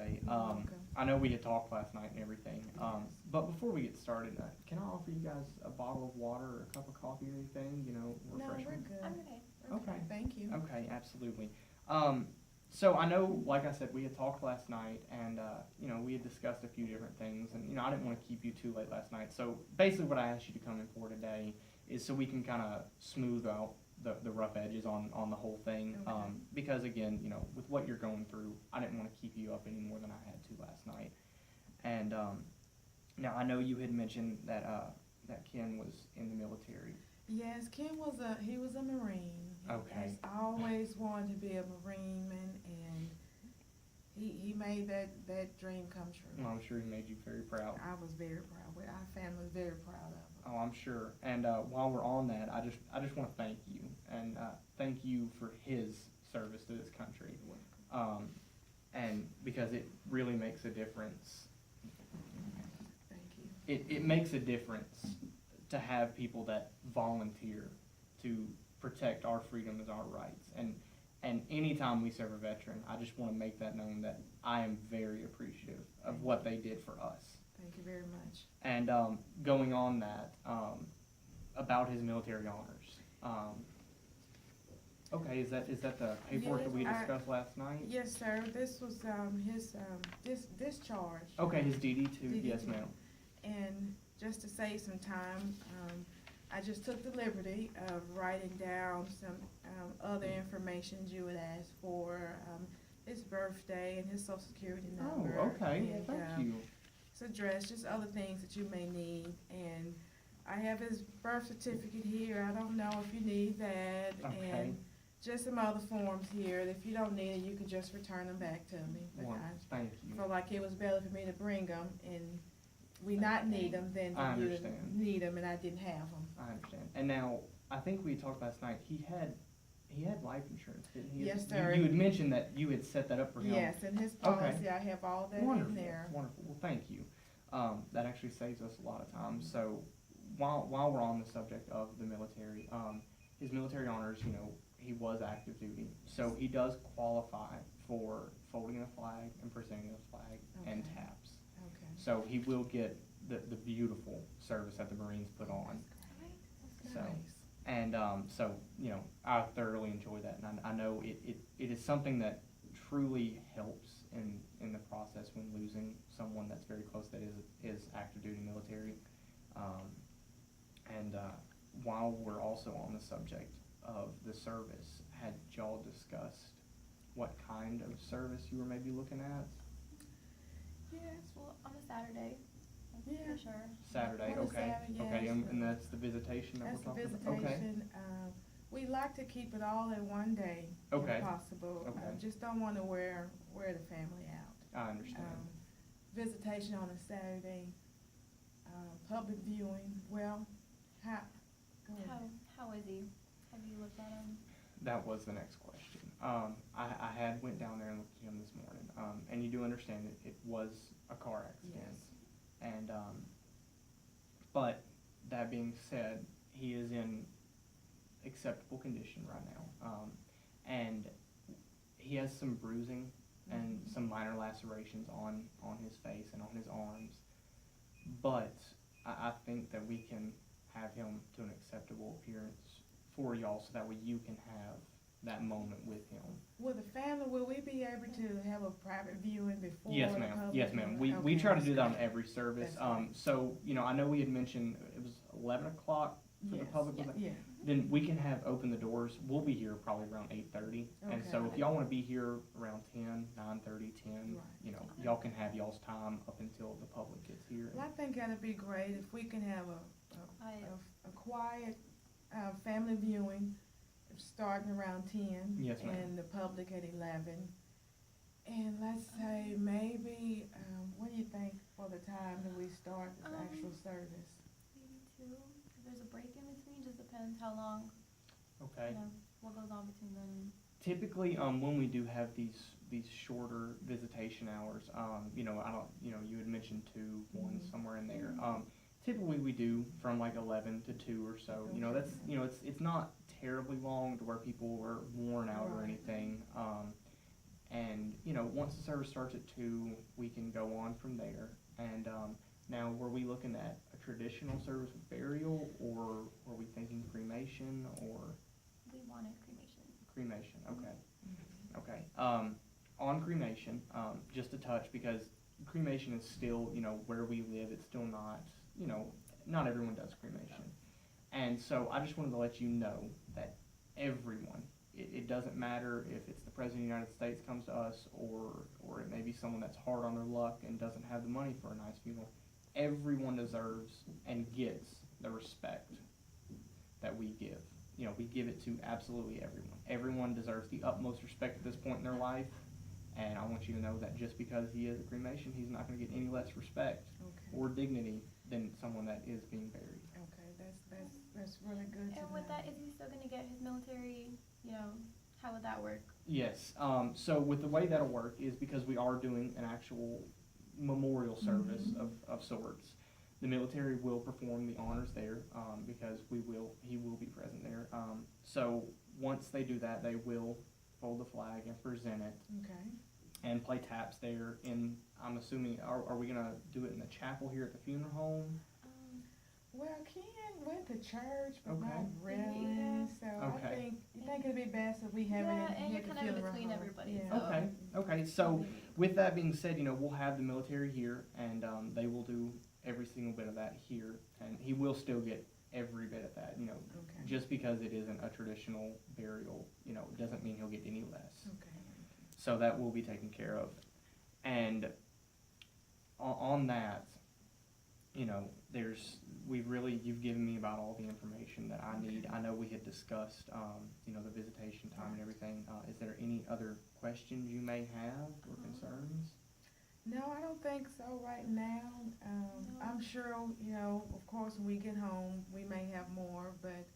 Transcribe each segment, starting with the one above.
today. welcome. I know we had talked last night and everything, Yes. but before we get started, can I offer you guys a bottle of water or a cup of coffee or anything, No, we're refreshment? good. I'm okay. Okay. Thank you. Okay, absolutely. So I know, like I said, we had talked last night, and we had discussed a few different things, and I didn't want to keep you too late last night. So basically, what I asked you to come in for today is so we can kind of smooth out the rough edges on the whole thing. Okay. Because again, with what you're going through, I didn't want to keep you up any more than I had to last night. And now I know you had mentioned that Ken was in the military. Yes, Ken was a Marine. He Okay. has always wanted to be a Marine man, and he made that dream come true. Well, I'm sure he made you very proud. I was very proud. Our family was very proud of him. Oh, I'm sure. And while we're on that, I just want to thank you and thank you for his service to this country. And because it really makes a difference. Thank you. It makes a difference to have people that volunteer to protect our freedoms, our rights. And anytime we serve a veteran, I just want to make that known that I am very appreciative of what they did for us. Thank you very much. And going on that, about his military honors. Okay, is that the paperwork that we Yes, discussed last night? Yes, sir. This was his discharge. Okay, his DD2, DD2. yes ma'am. And just to save some time, I just took the liberty of writing down some other information you would ask for, his birthday and his social security number. Oh, okay, and, thank you. his address, just other things that you may need. And I have his birth certificate here. I don't know if you need that. Okay. And just some other forms here. If you don't need it, you can just return them back to me. But Thank I you. felt like it was better for me to bring them and we not need them than I for you to understand. need them and I didn't have them. I understand. And now, I think we talked last night, he had life insurance, didn't he? Yes, sir. You had mentioned that you had set that up for him. Yes, in his policy, I have all that Wonderful, in there. wonderful. Well, thank you. That actually saves us a lot of time. So while we're on the subject of the military, his military honors, he was active duty. So he does qualify for folding a flag and presenting a flag and Okay. taps. Okay. So he will get the beautiful service that the Marines put on. That's So, nice. and so, I thoroughly enjoy that, and I know it is something that truly helps in the process when losing someone that's very close that is active duty military. And while we're also on the subject of the service, had y'all discussed what kind of service you were maybe looking at? Yes, well, on a Saturday, Yeah. for sure. Saturday, On a okay, Saturday, okay, yes. and that's the visitation that That's the we're talking about? Okay. visitation. We like to keep it all in one day, Okay. if possible. Okay. Just don't want to wear the family out. I understand. Visitation on a Saturday, public viewing, well, go ahead. How is he? Have you looked at him? That was the next question. I had went down there and looked at him this morning, and you do understand it was a car accident. Yes. And, but that being said, he is in acceptable condition right now. And he has some bruising and Mhm. some minor lacerations on his face and on his arms. But I think that we can have him to an acceptable appearance for y'all so that way you can have that moment with him. Will the family, will we be able to have a private viewing before? Yes, the ma'am. public Yes, ma'am. viewing? We Okay, try to do that that's on every service. That's great. So, I know we had mentioned it was 11 o'clock for the Yes. public. Yeah. was it? Yeah, Then we can have open the doors. We'll be here probably around 8:30. And so if Okay. y'all want to be here around 10, 9:30, 10, Right. y'all can have y'all's time up until the public gets here. well, I think that'd be great if we can have a quiet, family viewing, starting around 10. Yes, ma'am. And the public at 11. And let's say maybe, what do you think for the time that we start this actual service? Maybe 2. If there's a break in between, just depends how long, Okay. what goes on between them. Typically, when we do have these shorter visitation hours, you had mentioned 2, 1, Mhm. somewhere in there. Typically we do from like 11 to 2 or so. It's not terribly long to where people are worn out or Right. anything. And, you know, once the service starts at 2, we can go on from there. And now, were we looking at a traditional service with burial, or were we thinking cremation, or We wanted cremation. cremation? Okay. Okay. On cremation, just a touch, because cremation is still, you know, where we live, it's still not, you know, not everyone does cremation. And so I just wanted to let you know that everyone, it doesn't matter if it's the President of the United States comes to us, or it may be someone that's hard on their luck and doesn't have the money for a nice funeral. Everyone deserves and gets the respect that we give. You know, we give it to absolutely everyone. Everyone deserves the utmost respect at this point in their life, and I want you to know that just because he is a cremation, he's not going to get any less respect Okay. or dignity than someone that is being buried. Okay, that's really good to know. And with that, is he still gonna get his military, you know, how would that work? Yes, so with the way that'll work is because we are doing an actual memorial service of sorts. The military will perform the honors there, because he will be present there. So once they do that, they will fold the flag and present it Okay. and play taps there. And I'm assuming, are we gonna do it in the chapel here at the funeral home? Well, Ken went to church, but Okay. not really, Yeah. so Okay. I think it'd be best if we have Yeah, it and here you're at the kind of in funeral between home. everybody, Yeah. so- Okay, okay, so with that being said, you know, we'll have the military here, and they will do every single bit of that here, and he will still get every bit of that, you know. Okay. Just because it isn't a traditional burial, you know, doesn't mean he'll get any less. Okay. So that will be taken care of. And on that, you know, you've given me about all the information that I need. I know we had discussed, you know, the visitation time and everything. Is there any other questions you may have or concerns? No, I don't think so right now. No. I'm sure, you know, of course, when we get home, we may have more, but,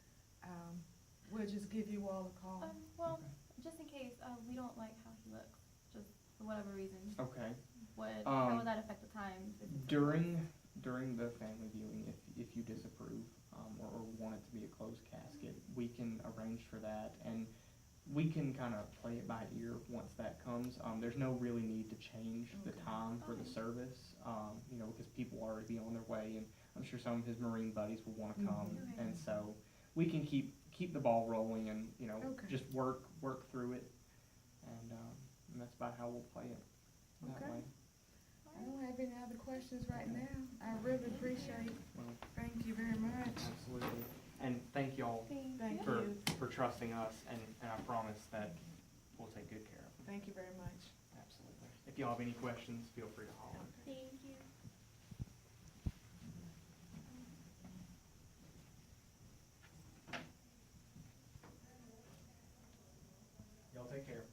we'll just give you all a call. Well, Okay. just in case, we don't like how he looks, just for whatever reason, Okay. how would that affect the time? During the family viewing, if you disapprove, or want it to be a closed casket, we can arrange for that, and we can kind of play it by ear once that comes. There's no really need to change the Okay. time for the Okay. service, you know, because people will already be on their way, and I'm sure some of his Marine buddies will want to come, Mhm. Okay. and so we can keep the ball rolling, and, you know, Okay. just work through it, and that's about how we'll play it that Okay. way. I don't have any other questions right now. I really appreciate, Well, thank you very much. absolutely, and thank y'all Thank for, you. for trusting us, and I promise that we'll take good care of them. Thank you very much. Absolutely. If y'all have any questions, feel free to holler. Thank you. Y'all take care.